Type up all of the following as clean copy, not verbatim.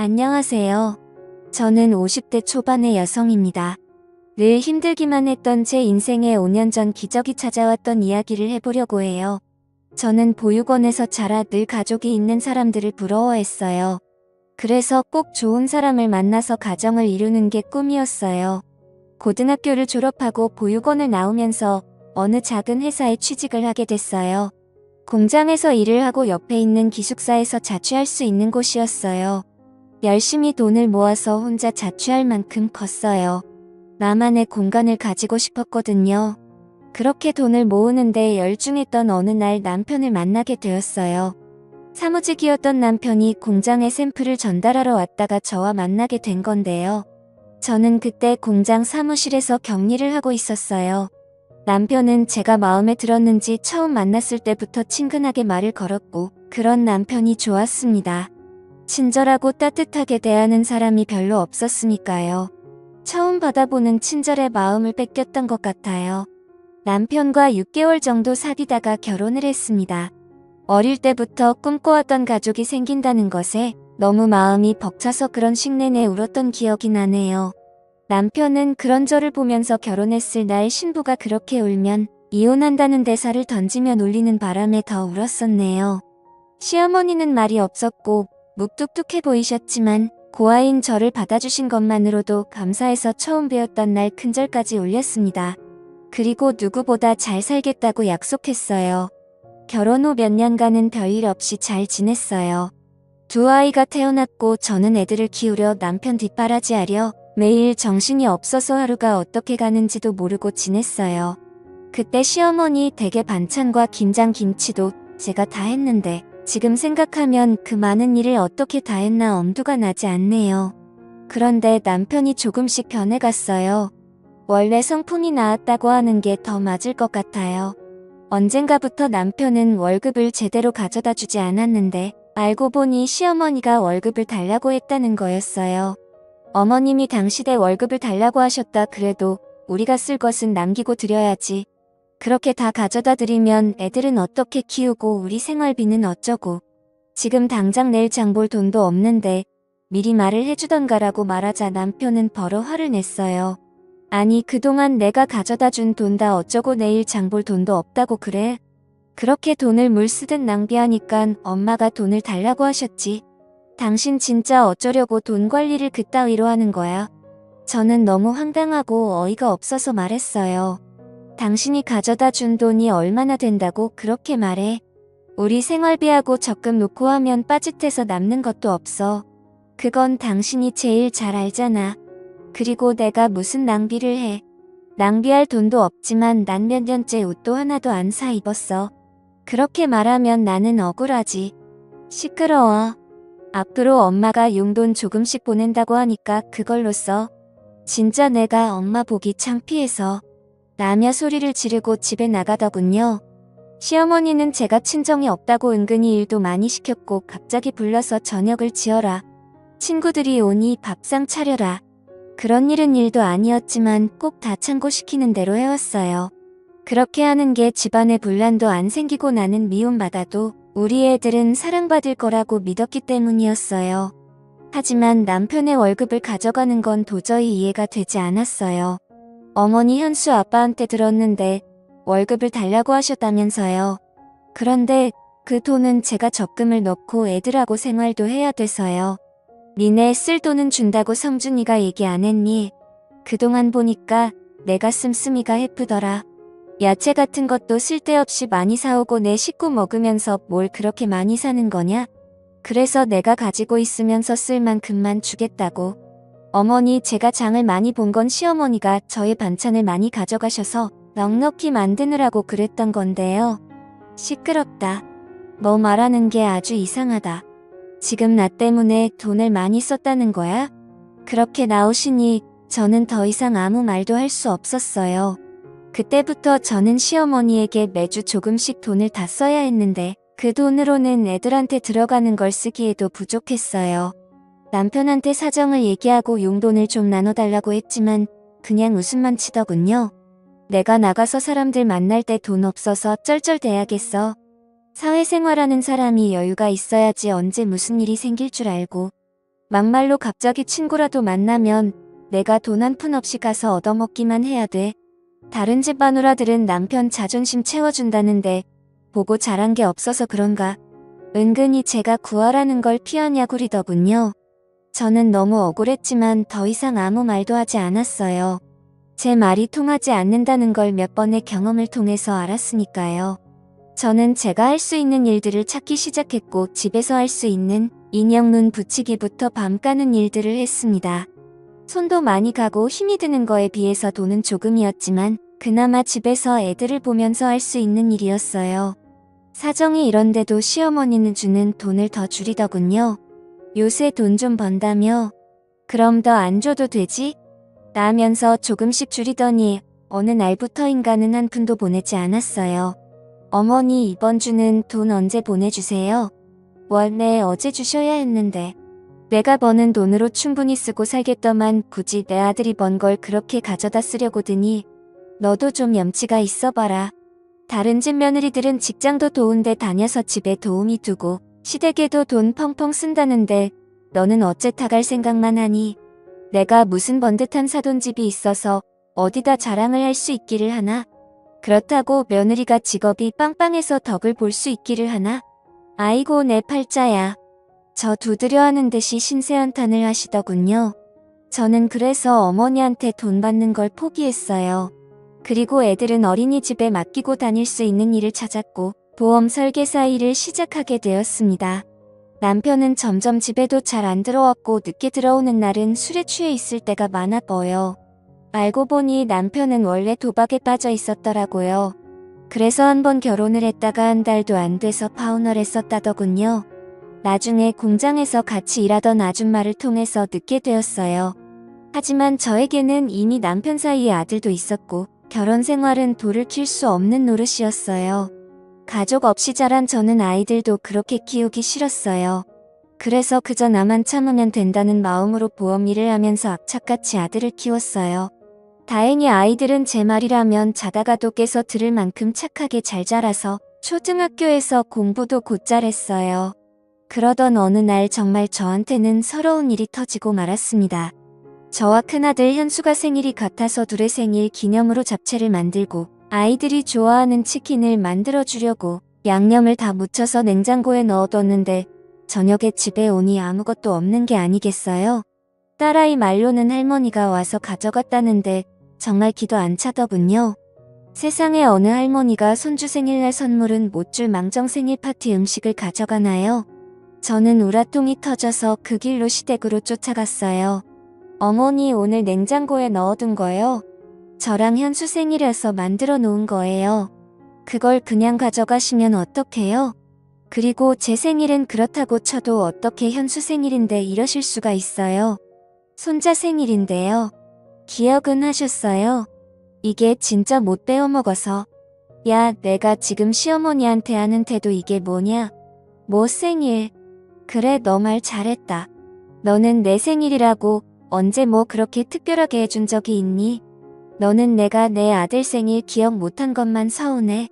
안녕하세요. 저는 50대 초반의 여성입니다. 늘 힘들기만 했던 제 인생에 5년 전 기적이 찾아왔던 이야기를 해보려고 해요. 저는 보육원에서 자라 늘 가족이 있는 사람들을 부러워했어요. 그래서 꼭 좋은 사람을 만나서 가정을 이루는 게 꿈이었어요. 고등학교를 졸업하고 보육원을 나오면서 어느 작은 회사에 취직을 하게 됐어요. 공장에서 일을 하고 옆에 있는 기숙사에서 자취할 수 있는 곳이었어요. 열심히 돈을 모아서 혼자 자취할 만큼 컸어요. 나만의 공간을 가지고 싶었거든요. 그렇게 돈을 모으는데 열중했던 어느 날 남편을 만나게 되었어요. 사무직이었던 남편이 공장에 샘플을 전달하러 왔다가 저와 만나게 된 건데요. 저는 그때 공장 사무실에서 격리를 하고 있었어요. 남편은 제가 마음에 들었는지 처음 만났을 때부터 친근하게 말을 걸었고, 그런 남편이 좋았습니다. 친절하고 따뜻하게 대하는 사람이 별로 없었으니까요. 처음 받아보는 친절의 마음을 뺏겼던 것 같아요. 남편과 6개월 정도 사귀다가 결혼을 했습니다. 어릴 때부터 꿈꿔왔던 가족이 생긴다는 것에 너무 마음이 벅차서 그런 식내내 울었던 기억이 나네요. 남편은 그런 저를 보면서 결혼했을 날 신부가 그렇게 울면 이혼한다는 대사를 던지며 울리는 바람에 더 울었었네요. 시어머니는 말이 없었고 묵뚝뚝해 보이셨지만 고아인 저를 받아주신 것만으로도 감사해서 처음 배웠던 날 큰절까지 올렸습니다. 그리고 누구보다 잘 살겠다고 약속했어요. 결혼 후 몇 년간은 별일 없이 잘 지냈어요. 두 아이가 태어났고 저는 애들을 키우려 남편 뒷바라지하려 매일 정신이 없어서 하루가 어떻게 가는지도 모르고 지냈어요. 그때 시어머니 댁의 반찬과 김장 김치도 제가 다 했는데 지금 생각하면 그 많은 일을 어떻게 다 했나 엄두가 나지 않네요. 그런데 남편이 조금씩 변해갔어요. 원래 성품이 나았다고 하는 게 더 맞을 것 같아요. 언젠가부터 남편은 월급을 제대로 가져다 주지 않았는데 알고 보니 시어머니가 월급을 달라고 했다는 거였어요. 어머님이 당시대 월급을 달라고 하셨다 그래도 우리가 쓸 것은 남기고 드려야지. 그렇게 다 가져다 드리면 애들은 어떻게 키우고 우리 생활비는 어쩌고. 지금 당장 내일 장 볼 돈도 없는데 미리 말을 해주던가라고 말하자 남편은 버럭 화를 냈어요. 아니 그동안 내가 가져다 준 돈 다 어쩌고 내일 장 볼 돈도 없다고 그래? 그렇게 돈을 물 쓰듯 낭비하니깐 엄마가 돈을 달라고 하셨지. 당신 진짜 어쩌려고 돈 관리를 그따위로 하는 거야? 저는 너무 황당하고 어이가 없어서 말했어요. 당신이 가져다 준 돈이 얼마나 된다고 그렇게 말해? 우리 생활비하고 적금 놓고 하면 빠짓해서 남는 것도 없어. 그건 당신이 제일 잘 알잖아. 그리고 내가 무슨 낭비를 해. 낭비할 돈도 없지만 난 몇 년째 옷도 하나도 안 사 입었어. 그렇게 말하면 나는 억울하지. 시끄러워. 앞으로 엄마가 용돈 조금씩 보낸다고 하니까 그걸로 써. 진짜 내가 엄마 보기 창피해서. 라며 소리를 지르고 집에 나가더군요. 시어머니는 제가 친정이 없다고 은근히 일도 많이 시켰고 갑자기 불러서 저녁을 지어라. 친구들이 오니 밥상 차려라. 그런 일은 일도 아니었지만 꼭 다 참고시키는 대로 해왔어요. 그렇게 하는 게 집안에 분란도 안 생기고 나는 미움받아도 우리 애들은 사랑받을 거라고 믿었기 때문이었어요. 하지만 남편의 월급을 가져가는 건 도저히 이해가 되지 않았어요. 어머니 현수 아빠한테 들었는데 월급을 달라고 하셨다면서요. 그런데 그 돈은 제가 적금을 넣고 애들하고 생활도 해야 돼서요. 니네 쓸 돈은 준다고 성준이가 얘기 안 했니? 그동안 보니까 내가 씀씀이가 해프더라. 야채 같은 것도 쓸데없이 많이 사오고 내 식구 먹으면서 뭘 그렇게 많이 사는 거냐? 그래서 내가 가지고 있으면서 쓸 만큼만 주겠다고. 어머니 제가 장을 많이 본 건 시어머니가 저의 반찬을 많이 가져가셔서 넉넉히 만드느라고 그랬던 건데요. 시끄럽다. 너 말하는 게 아주 이상하다. 지금 나 때문에 돈을 많이 썼다는 거야? 그렇게 나오시니 저는 더 이상 아무 말도 할 수 없었어요. 그때부터 저는 시어머니에게 매주 조금씩 돈을 다 써야 했는데 그 돈으로는 애들한테 들어가는 걸 쓰기에도 부족했어요. 남편한테 사정을 얘기하고 용돈을 좀 나눠달라고 했지만 그냥 웃음만 치더군요. 내가 나가서 사람들 만날 때 돈 없어서 쩔쩔대야겠어. 사회생활하는 사람이 여유가 있어야지 언제 무슨 일이 생길 줄 알고. 막말로 갑자기 친구라도 만나면 내가 돈 한 푼 없이 가서 얻어먹기만 해야 돼. 다른 집 마누라들은 남편 자존심 채워준다는데 보고 자란 게 없어서 그런가. 은근히 제가 구하라는 걸 피하냐구리더군요. 저는 너무 억울했지만 더 이상 아무 말도 하지 않았어요. 제 말이 통하지 않는다는 걸 몇 번의 경험을 통해서 알았으니까요. 저는 제가 할 수 있는 일들을 찾기 시작했고 집에서 할 수 있는 인형 눈 붙이기부터 밤 까는 일들을 했습니다. 손도 많이 가고 힘이 드는 거에 비해서 돈은 조금이었지만 그나마 집에서 애들을 보면서 할 수 있는 일이었어요. 사정이 이런데도 시어머니는 주는 돈을 더 줄이더군요. 요새 돈 좀 번다며? 그럼 더 안 줘도 되지? 나면서 조금씩 줄이더니 어느 날부터인가는 한 푼도 보내지 않았어요. 어머니 이번 주는 돈 언제 보내주세요? 원래 어제 주셔야 했는데. 내가 버는 돈으로 충분히 쓰고 살겠더만 굳이 내 아들이 번 걸 그렇게 가져다 쓰려고 드니 너도 좀 염치가 있어봐라. 다른 집 며느리들은 직장도 좋은데 다녀서 집에 도우미 두고 시댁에도 돈 펑펑 쓴다는데 너는 어째 타갈 생각만 하니? 내가 무슨 번듯한 사돈집이 있어서 어디다 자랑을 할 수 있기를 하나? 그렇다고 며느리가 직업이 빵빵해서 덕을 볼 수 있기를 하나? 아이고 내 팔자야. 저 두드려 하는 듯이 신세한탄을 하시더군요. 저는 그래서 어머니한테 돈 받는 걸 포기했어요. 그리고 애들은 어린이집에 맡기고 다닐 수 있는 일을 찾았고 보험 설계사 일을 시작하게 되었습니다. 남편은 점점 집에도 잘 안 들어왔고 늦게 들어오는 날은 술에 취해 있을 때가 많아 보여. 알고 보니 남편은 원래 도박에 빠져 있었더라고요. 그래서 한번 결혼을 했다가 한 달도 안 돼서 파혼을 했었다더군요. 나중에 공장에서 같이 일하던 아줌마를 통해서 듣게 되었어요. 하지만 저에게는 이미 남편 사이에 아들도 있었고 결혼 생활은 돌을 킬 수 없는 노릇이었어요. 가족 없이 자란 저는 아이들도 그렇게 키우기 싫었어요. 그래서 그저 나만 참으면 된다는 마음으로 보험 일을 하면서 악착같이 아들을 키웠어요. 다행히 아이들은 제 말이라면 자다가도 깨서 들을 만큼 착하게 잘 자라서 초등학교에서 공부도 곧잘 했어요. 그러던 어느 날 정말 저한테는 서러운 일이 터지고 말았습니다. 저와 큰아들 현수가 생일이 같아서 둘의 생일 기념으로 잡채를 만들고 아이들이 좋아하는 치킨을 만들어 주려고 양념을 다 묻혀서 냉장고에 넣어뒀는데 저녁에 집에 오니 아무것도 없는 게 아니겠어요? 딸아이 말로는 할머니가 와서 가져갔다는데 정말 기도 안 차더군요. 세상에 어느 할머니가 손주 생일날 선물은 못 줄 망정 생일 파티 음식을 가져가나요? 저는 우라통이 터져서 그 길로 시댁으로 쫓아갔어요. 어머니 오늘 냉장고에 넣어둔 거요? 저랑 현수 생일이어서 만들어 놓은 거예요. 그걸 그냥 가져가시면 어떡해요? 그리고 제 생일은 그렇다고 쳐도 어떻게 현수 생일인데 이러실 수가 있어요? 손자 생일인데요. 기억은 하셨어요? 이게 진짜 못 배워먹어서. 야, 내가 지금 시어머니한테 하는 태도 이게 뭐냐? 뭐 생일? 그래, 너 말 잘했다. 너는 내 생일이라고 언제 뭐 그렇게 특별하게 해준 적이 있니? 너는 내가 내 아들 생일 기억 못한 것만 서운해.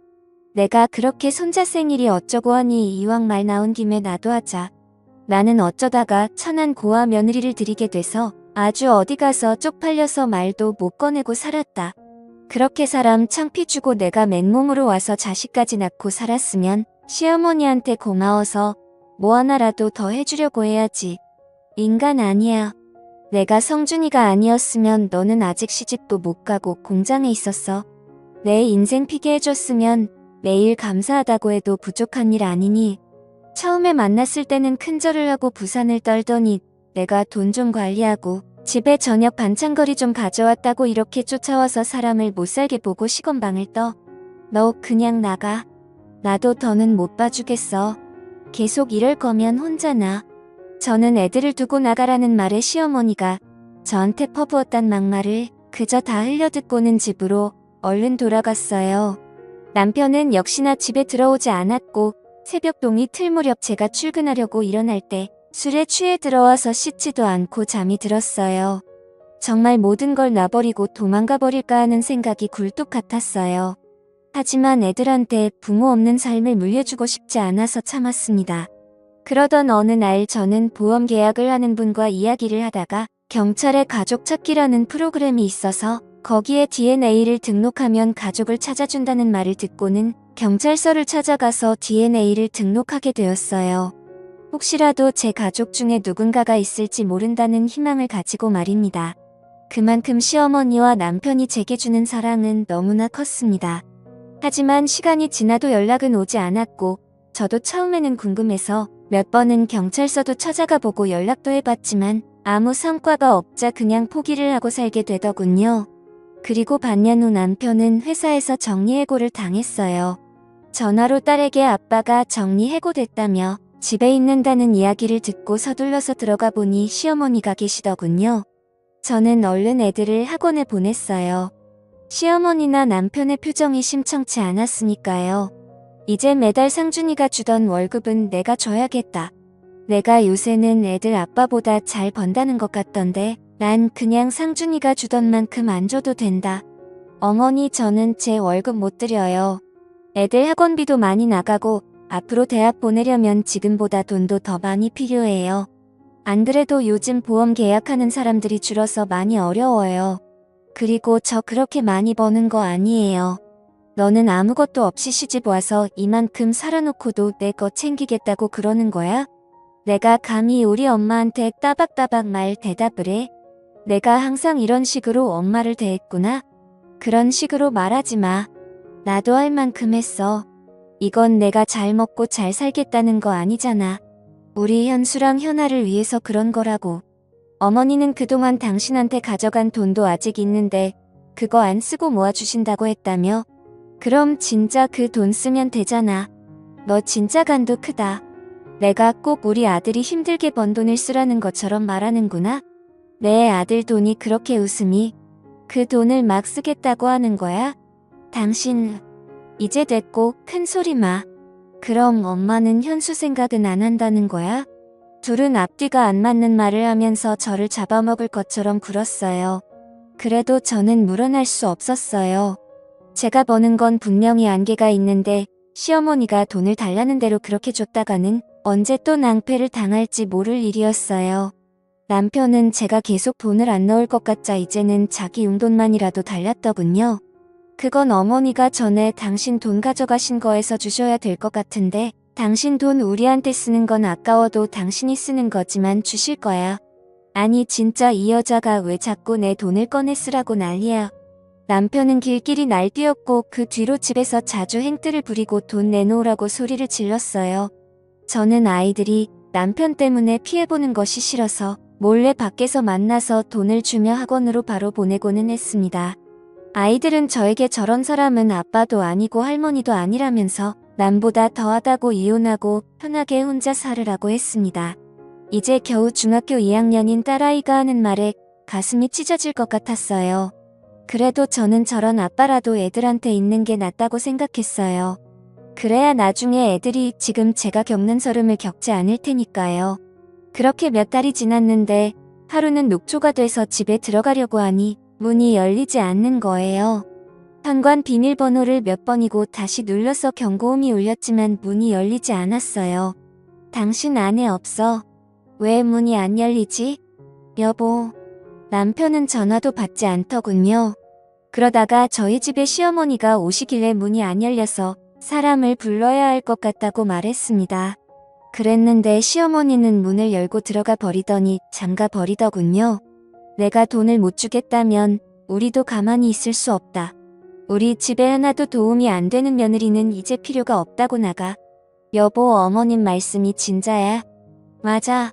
내가 그렇게 손자 생일이 어쩌고 하니 이왕 말 나온 김에 나도 하자. 나는 어쩌다가 천안 고아 며느리를 들이게 돼서 아주 어디 가서 쪽팔려서 말도 못 꺼내고 살았다. 그렇게 사람 창피 주고 내가 맨몸으로 와서 자식까지 낳고 살았으면 시어머니한테 고마워서 뭐 하나라도 더 해주려고 해야지. 인간 아니야. 내가 성준이가 아니었으면 너는 아직 시집도 못 가고 공장에 있었어. 내 인생 피게 해줬으면 매일 감사하다고 해도 부족한 일 아니니. 처음에 만났을 때는 큰절을 하고 부산을 떨더니 내가 돈 좀 관리하고 집에 저녁 반찬거리 좀 가져왔다고 이렇게 쫓아와서 사람을 못살게 보고 시건방을 떠. 너 그냥 나가. 나도 더는 못 봐주겠어. 계속 이럴 거면 혼자 나. 저는 애들을 두고 나가라는 말에 시어머니가 저한테 퍼부었단 막말을 그저 다 흘려듣고는 집으로 얼른 돌아갔어요. 남편은 역시나 집에 들어오지 않았고 새벽동이 틀 무렵 제가 출근하려고 일어날 때 술에 취해 들어와서 씻지도 않고 잠이 들었어요. 정말 모든 걸 놔버리고 도망가 버릴까 하는 생각이 굴뚝 같았어요. 하지만 애들한테 부모 없는 삶을 물려주고 싶지 않아서 참았습니다. 그러던 어느 날 저는 보험 계약을 하는 분과 이야기를 하다가 경찰의 가족 찾기라는 프로그램이 있어서 거기에 DNA를 등록하면 가족을 찾아준다는 말을 듣고는 경찰서를 찾아가서 DNA를 등록하게 되었어요. 혹시라도 제 가족 중에 누군가가 있을지 모른다는 희망을 가지고 말입니다. 그만큼 시어머니와 남편이 제게 주는 사랑은 너무나 컸습니다. 하지만 시간이 지나도 연락은 오지 않았고 저도 처음에는 궁금해서 몇 번은 경찰서도 찾아가 보고 연락도 해봤지만 아무 성과가 없자 그냥 포기를 하고 살게 되더군요. 그리고 반년 후 남편은 회사에서 정리해고를 당했어요. 전화로 딸에게 아빠가 정리해고됐다며 집에 있는다는 이야기를 듣고 서둘러서 들어가 보니 시어머니가 계시더군요. 저는 얼른 애들을 학원에 보냈어요. 시어머니나 남편의 표정이 심청치 않았으니까요. 이제 매달 상준이가 주던 월급은 내가 줘야겠다. 내가 요새는 애들 아빠보다 잘 번다는 것 같던데 난 그냥 상준이가 주던 만큼 안 줘도 된다. 어머니 저는 제 월급 못 드려요. 애들 학원비도 많이 나가고 앞으로 대학 보내려면 지금보다 돈도 더 많이 필요해요. 안 그래도 요즘 보험 계약하는 사람들이 줄어서 많이 어려워요. 그리고 저 그렇게 많이 버는 거 아니에요. 너는 아무것도 없이 시집 와서 이만큼 살아놓고도 내 거 챙기겠다고 그러는 거야? 내가 감히 우리 엄마한테 따박따박 말 대답을 해? 내가 항상 이런 식으로 엄마를 대했구나? 그런 식으로 말하지 마. 나도 할 만큼 했어. 이건 내가 잘 먹고 잘 살겠다는 거 아니잖아. 우리 현수랑 현아를 위해서 그런 거라고. 어머니는 그동안 당신한테 가져간 돈도 아직 있는데 그거 안 쓰고 모아주신다고 했다며? 그럼 진짜 그 돈 쓰면 되잖아. 너 진짜 간도 크다. 내가 꼭 우리 아들이 힘들게 번 돈을 쓰라는 것처럼 말하는구나? 내 아들 돈이 그렇게 웃음이? 그 돈을 막 쓰겠다고 하는 거야? 당신 이제 됐고 큰 소리 마. 그럼 엄마는 현수 생각은 안 한다는 거야? 둘은 앞뒤가 안 맞는 말을 하면서 저를 잡아먹을 것처럼 굴었어요. 그래도 저는 물어날 수 없었어요. 제가 버는 건 분명히 안개가 있는데 시어머니가 돈을 달라는 대로 그렇게 줬다가는 언제 또 낭패를 당할지 모를 일이었어요. 남편은 제가 계속 돈을 안 넣을 것 같자 이제는 자기 용돈만이라도 달랐더군요. 그건 어머니가 전에 당신 돈 가져가신 거에서 주셔야 될 것 같은데 당신 돈 우리한테 쓰는 건 아까워도 당신이 쓰는 거지만 주실 거야. 아니 진짜 이 여자가 왜 자꾸 내 돈을 꺼내 쓰라고 난리야. 남편은 길길이 날뛰었고 그 뒤로 집에서 자주 행뜨를 부리고 돈 내놓으라고 소리를 질렀어요. 저는 아이들이 남편 때문에 피해보는 것이 싫어서 몰래 밖에서 만나서 돈을 주며 학원으로 바로 보내고는 했습니다. 아이들은 저에게 저런 사람은 아빠도 아니고 할머니도 아니라면서 남보다 더하다고 이혼하고 편하게 혼자 살으라고 했습니다. 이제 겨우 중학교 2학년인 딸아이가 하는 말에 가슴이 찢어질 것 같았어요. 그래도 저는 저런 아빠라도 애들한테 있는 게 낫다고 생각했어요. 그래야 나중에 애들이 지금 제가 겪는 서름을 겪지 않을 테니까요. 그렇게 몇 달이 지났는데 하루는 녹초가 돼서 집에 들어가려고 하니 문이 열리지 않는 거예요. 현관 비밀번호를 몇 번이고 다시 눌러서 경고음이 울렸지만 문이 열리지 않았어요. 당신 안에 없어. 왜 문이 안 열리지? 여보. 남편은 전화도 받지 않더군요. 그러다가 저희 집에 시어머니가 오시길래 문이 안 열려서 사람을 불러야 할 것 같다고 말했습니다. 그랬는데 시어머니는 문을 열고 들어가 버리더니 잠가 버리더군요. 내가 돈을 못 주겠다면 우리도 가만히 있을 수 없다. 우리 집에 하나도 도움이 안 되는 며느리는 이제 필요가 없다고 나가. 여보 어머님 말씀이 진짜야? 맞아.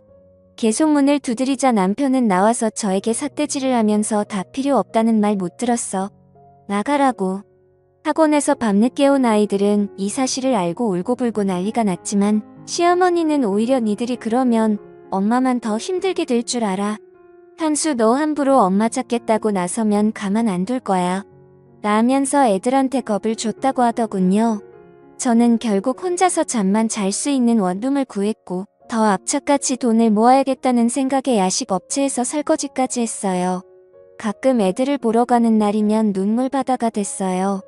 계속 문을 두드리자 남편은 나와서 저에게 삿대질을 하면서 다 필요 없다는 말 못 들었어. 나가라고. 학원에서 밤늦게 온 아이들은 이 사실을 알고 울고불고 난리가 났지만 시어머니는 오히려 니들이 그러면 엄마만 더 힘들게 될 줄 알아. 현수 너 함부로 엄마 찾겠다고 나서면 가만 안 둘 거야. 나면서 애들한테 겁을 줬다고 하더군요. 저는 결국 혼자서 잠만 잘 수 있는 원룸을 구했고 더 앞차같이 돈을 모아야겠다는 생각에 야식 업체에서 설거지까지 했어요. 가끔 애들을 보러 가는 날이면 눈물바다가 됐어요.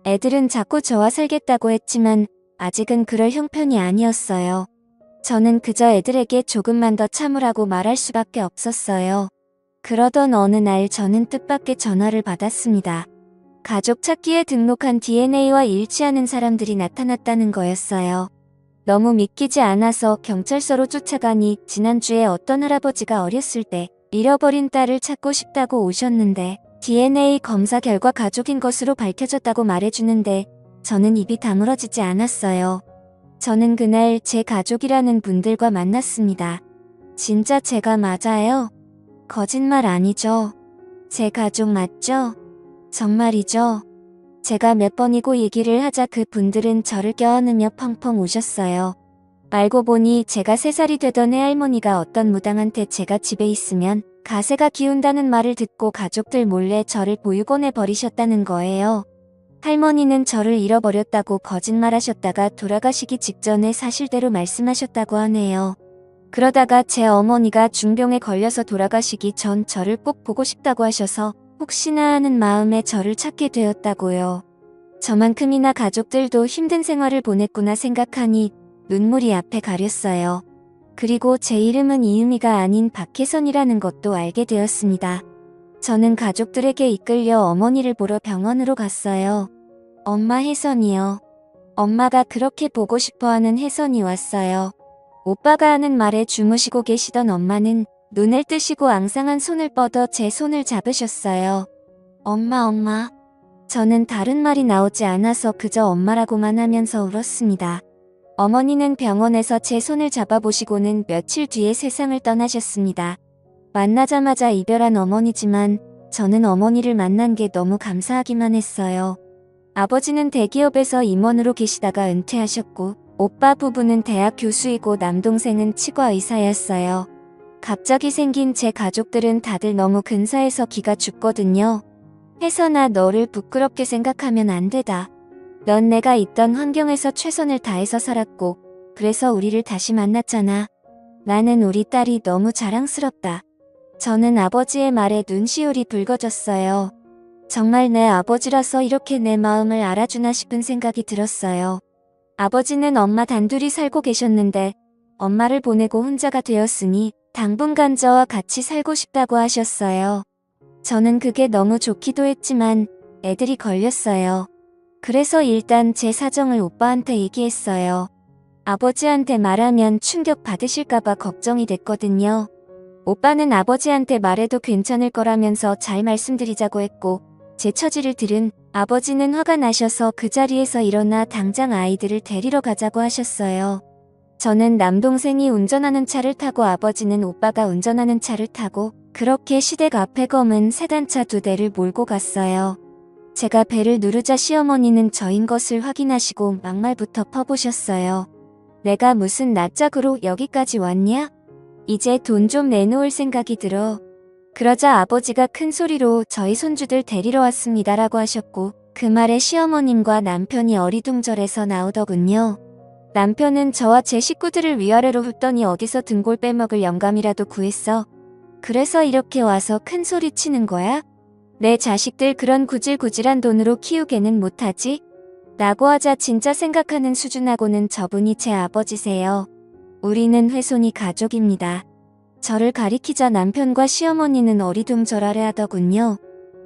애들은 자꾸 저와 살겠다고 했지만 아직은 그럴 형편이 아니었어요. 저는 그저 애들에게 조금만 더 참으라고 말할 수밖에 없었어요. 그러던 어느 날 저는 뜻밖의 전화를 받았습니다. 가족 찾기에 등록한 DNA와 일치하는 사람들이 나타났다는 거였어요. 너무 믿기지 않아서 경찰서로 쫓아가니 지난주에 어떤 할아버지가 어렸을 때 잃어버린 딸을 찾고 싶다고 오셨는데 DNA 검사 결과 가족인 것으로 밝혀졌다고 말해주는데 저는 입이 다물어지지 않았어요. 저는 그날 제 가족이라는 분들과 만났습니다. 진짜 제가 맞아요? 거짓말 아니죠? 제 가족 맞죠? 정말이죠? 제가 몇 번이고 얘기를 하자 그 분들은 저를 껴안으며 펑펑 우셨어요. 알고 보니 제가 3살이 되던 해 할머니가 어떤 무당한테 제가 집에 있으면 가세가 기운다는 말을 듣고 가족들 몰래 저를 보육원에 버리셨다는 거예요. 할머니는 저를 잃어버렸다고 거짓말하셨다가 돌아가시기 직전에 사실대로 말씀하셨다고 하네요. 그러다가 제 어머니가 중병에 걸려서 돌아가시기 전 저를 꼭 보고 싶다고 하셔서 혹시나 하는 마음에 저를 찾게 되었다고요. 저만큼이나 가족들도 힘든 생활을 보냈구나 생각하니 눈물이 앞에 가렸어요. 그리고 제 이름은 이유미가 아닌 박혜선이라는 것도 알게 되었습니다. 저는 가족들에게 이끌려 어머니를 보러 병원으로 갔어요. 엄마 혜선이요. 엄마가 그렇게 보고 싶어하는 혜선이 왔어요. 오빠가 하는 말에 주무시고 계시던 엄마는 눈을 뜨시고 앙상한 손을 뻗어 제 손을 잡으셨어요. 엄마. 저는 다른 말이 나오지 않아서 그저 엄마라고만 하면서 울었습니다. 어머니는 병원에서 제 손을 잡아보시고는 며칠 뒤에 세상을 떠나셨습니다. 만나자마자 이별한 어머니지만 저는 어머니를 만난 게 너무 감사하기만 했어요. 아버지는 대기업에서 임원으로 계시다가 은퇴하셨고 오빠 부부는 대학 교수이고 남동생은 치과 의사였어요. 갑자기 생긴 제 가족들은 다들 너무 근사해서 기가 죽거든요. 혜선아, 너를 부끄럽게 생각하면 안 되다. 넌 내가 있던 환경에서 최선을 다해서 살았고 그래서 우리를 다시 만났잖아. 나는 우리 딸이 너무 자랑스럽다. 저는 아버지의 말에 눈시울이 붉어졌어요. 정말 내 아버지라서 이렇게 내 마음을 알아주나 싶은 생각이 들었어요. 아버지는 엄마 단둘이 살고 계셨는데 엄마를 보내고 혼자가 되었으니 당분간 저와 같이 살고 싶다고 하셨어요. 저는 그게 너무 좋기도 했지만 애들이 걸렸어요. 그래서 일단 제 사정을 오빠한테 얘기했어요. 아버지한테 말하면 충격 받으실까봐 걱정이 됐거든요. 오빠는 아버지한테 말해도 괜찮을 거라면서 잘 말씀드리자고 했고 제 처지를 들은 아버지는 화가 나셔서 그 자리에서 일어나 당장 아이들을 데리러 가자고 하셨어요. 저는 남동생이 운전하는 차를 타고 아버지는 오빠가 운전하는 차를 타고 그렇게 시댁 앞에 검은 세단차 2대를 몰고 갔어요. 제가 배를 누르자 시어머니는 저인 것을 확인하시고 막말부터 퍼보셨어요. 내가 무슨 낯짝으로 여기까지 왔냐? 이제 돈 좀 내놓을 생각이 들어. 그러자 아버지가 큰 소리로 저희 손주들 데리러 왔습니다라고 하셨고 그 말에 시어머님과 남편이 어리둥절해서 나오더군요. 남편은 저와 제 식구들을 위아래로 훑더니 어디서 등골 빼먹을 영감이라도 구했어. 그래서 이렇게 와서 큰 소리 치는 거야? 내 자식들 그런 구질구질한 돈으로 키우게는 못하지? 라고 하자 진짜 생각하는 수준하고는 저분이 제 아버지세요. 우리는 훼손이 가족입니다. 저를 가리키자 남편과 시어머니는 어리둥절하려 하더군요.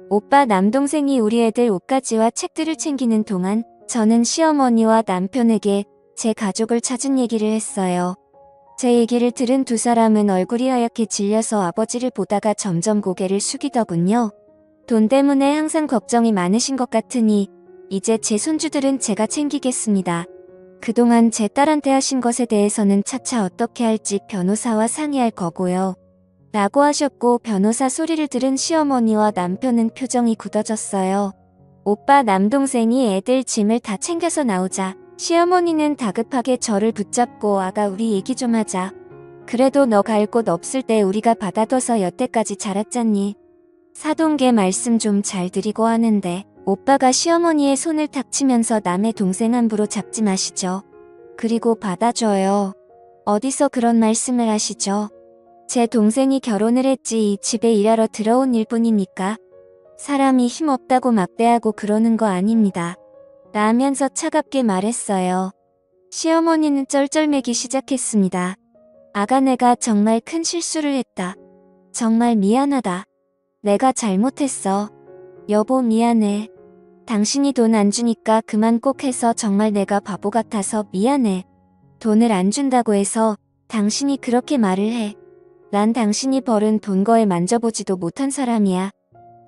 오빠 남동생이 우리 애들 옷가지와 책들을 챙기는 동안 저는 시어머니와 남편에게 제 가족을 찾은 얘기를 했어요. 제 얘기를 들은 두 사람은 얼굴이 하얗게 질려서 아버지를 보다가 점점 고개를 숙이더군요. 돈 때문에 항상 걱정이 많으신 것 같으니 이제 제 손주들은 제가 챙기겠습니다. 그동안 제 딸한테 하신 것에 대해서는 차차 어떻게 할지 변호사와 상의할 거고요. 라고 하셨고 변호사 소리를 들은 시어머니와 남편은 표정이 굳어졌어요. 오빠 남동생이 애들 짐을 다 챙겨서 나오자 시어머니는 다급하게 저를 붙잡고 아가 우리 얘기 좀 하자. 그래도 너 갈 곳 없을 때 우리가 받아둬서 여태까지 자랐잖니. 사돈계 말씀 좀 잘 드리고 하는데 오빠가 시어머니의 손을 탁 치면서 남의 동생 함부로 잡지 마시죠. 그리고 받아줘요. 어디서 그런 말씀을 하시죠? 제 동생이 결혼을 했지 이 집에 일하러 들어온 일뿐이니까. 사람이 힘없다고 막대하고 그러는 거 아닙니다. 라면서 차갑게 말했어요. 시어머니는 쩔쩔매기 시작했습니다. 아가, 내가 정말 큰 실수를 했다. 정말 미안하다. 내가 잘못했어. 여보, 미안해. 당신이 돈 안 주니까 그만 꼭 해서 정말 내가 바보 같아서 미안해. 돈을 안 준다고 해서 당신이 그렇게 말을 해. 난 당신이 벌은 돈 거에 만져보지도 못한 사람이야.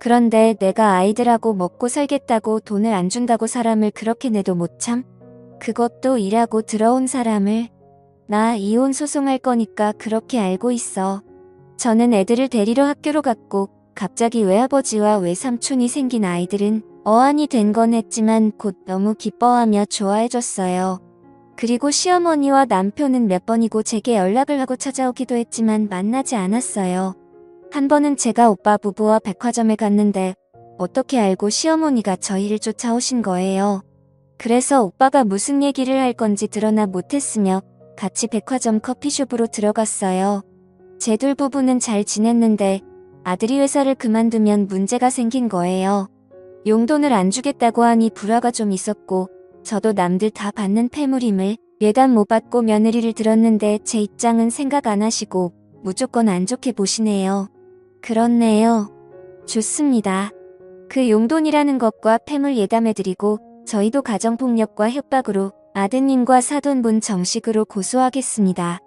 그런데 내가 아이들하고 먹고 살겠다고 돈을 안 준다고 사람을 그렇게 내도 못 참? 그것도 일하고 들어온 사람을. 나 이혼 소송할 거니까 그렇게 알고 있어. 저는 애들을 데리러 학교로 갔고 갑자기 외아버지와 외삼촌이 생긴 아이들은 어안이 된 건 했지만 곧 너무 기뻐하며 좋아해줬어요. 그리고 시어머니와 남편은 몇 번이고 제게 연락을 하고 찾아오기도 했지만 만나지 않았어요. 한 번은 제가 오빠 부부와 백화점에 갔는데 어떻게 알고 시어머니가 저희를 쫓아오신 거예요. 그래서 오빠가 무슨 얘기를 할 건지 드러나 못했으며 같이 백화점 커피숍으로 들어갔어요. 제 둘 부부는 잘 지냈는데 아들이 회사를 그만두면 문제가 생긴 거예요. 용돈을 안 주겠다고 하니 불화가 좀 있었고 저도 남들 다 받는 패물임을 예단 못 받고 며느리를 들었는데 제 입장은 생각 안 하시고 무조건 안 좋게 보시네요. 그렇네요. 좋습니다. 그 용돈이라는 것과 패물 예담해드리고 저희도 가정폭력과 협박으로 아드님과 사돈분 정식으로 고소하겠습니다.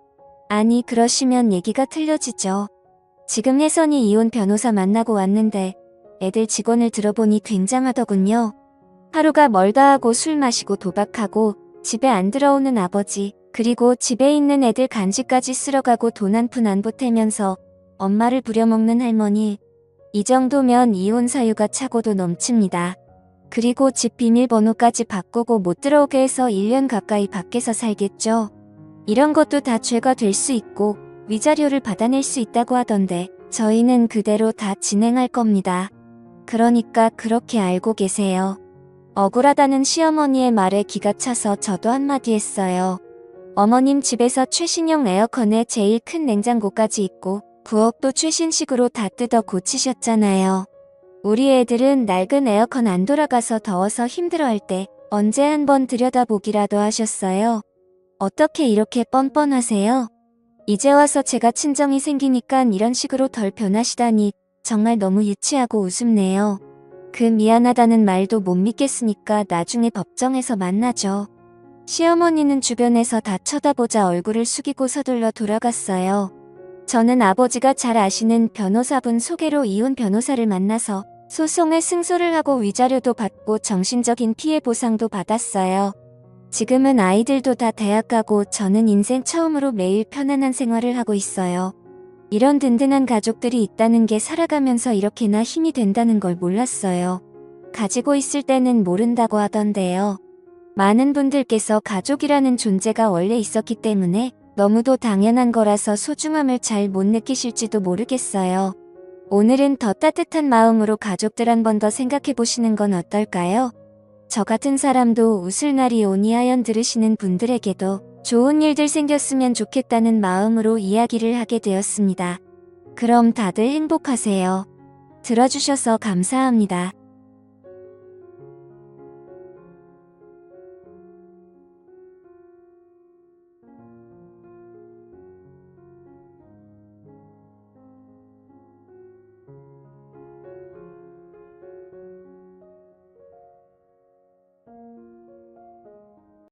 아니, 그러시면 얘기가 틀려지죠. 지금 혜선이 이혼 변호사 만나고 왔는데 애들 직원을 들어보니 굉장하더군요. 하루가 멀다 하고 술 마시고 도박하고 집에 안 들어오는 아버지, 그리고 집에 있는 애들 간식까지 쓸어가고 돈 한 푼 안 보태면서 엄마를 부려먹는 할머니. 이 정도면 이혼 사유가 차고도 넘칩니다. 그리고 집 비밀번호까지 바꾸고 못 들어오게 해서 1년 가까이 밖에서 살겠죠. 이런 것도 다 죄가 될 수 있고 위자료를 받아낼 수 있다고 하던데 저희는 그대로 다 진행할 겁니다. 그러니까 그렇게 알고 계세요. 억울하다는 시어머니의 말에 기가 차서 저도 한마디 했어요. 어머님 집에서 최신형 에어컨에 제일 큰 냉장고까지 있고 부엌도 최신식으로 다 뜯어 고치셨잖아요. 우리 애들은 낡은 에어컨 안 돌아가서 더워서 힘들어할 때 언제 한번 들여다보기라도 하셨어요? 어떻게 이렇게 뻔뻔하세요? 이제 와서 제가 친정이 생기니까 이런 식으로 덜 변하시다니 정말 너무 유치하고 우습네요. 그 미안하다는 말도 못 믿겠으니까 나중에 법정에서 만나죠. 시어머니는 주변에서 다 쳐다보자 얼굴을 숙이고 서둘러 돌아갔어요. 저는 아버지가 잘 아시는 변호사분 소개로 이혼 변호사를 만나서 소송에 승소를 하고 위자료도 받고 정신적인 피해 보상도 받았어요. 지금은 아이들도 다 대학 가고 저는 인생 처음으로 매일 편안한 생활을 하고 있어요. 이런 든든한 가족들이 있다는 게 살아가면서 이렇게나 힘이 된다는 걸 몰랐어요. 가지고 있을 때는 모른다고 하던데요. 많은 분들께서 가족이라는 존재가 원래 있었기 때문에 너무도 당연한 거라서 소중함을 잘 못 느끼실지도 모르겠어요. 오늘은 더 따뜻한 마음으로 가족들 한 번 더 생각해 보시는 건 어떨까요? 저 같은 사람도 웃을 날이 오니 하연 들으시는 분들에게도 좋은 일들 생겼으면 좋겠다는 마음으로 이야기를 하게 되었습니다. 그럼 다들 행복하세요. 들어주셔서 감사합니다.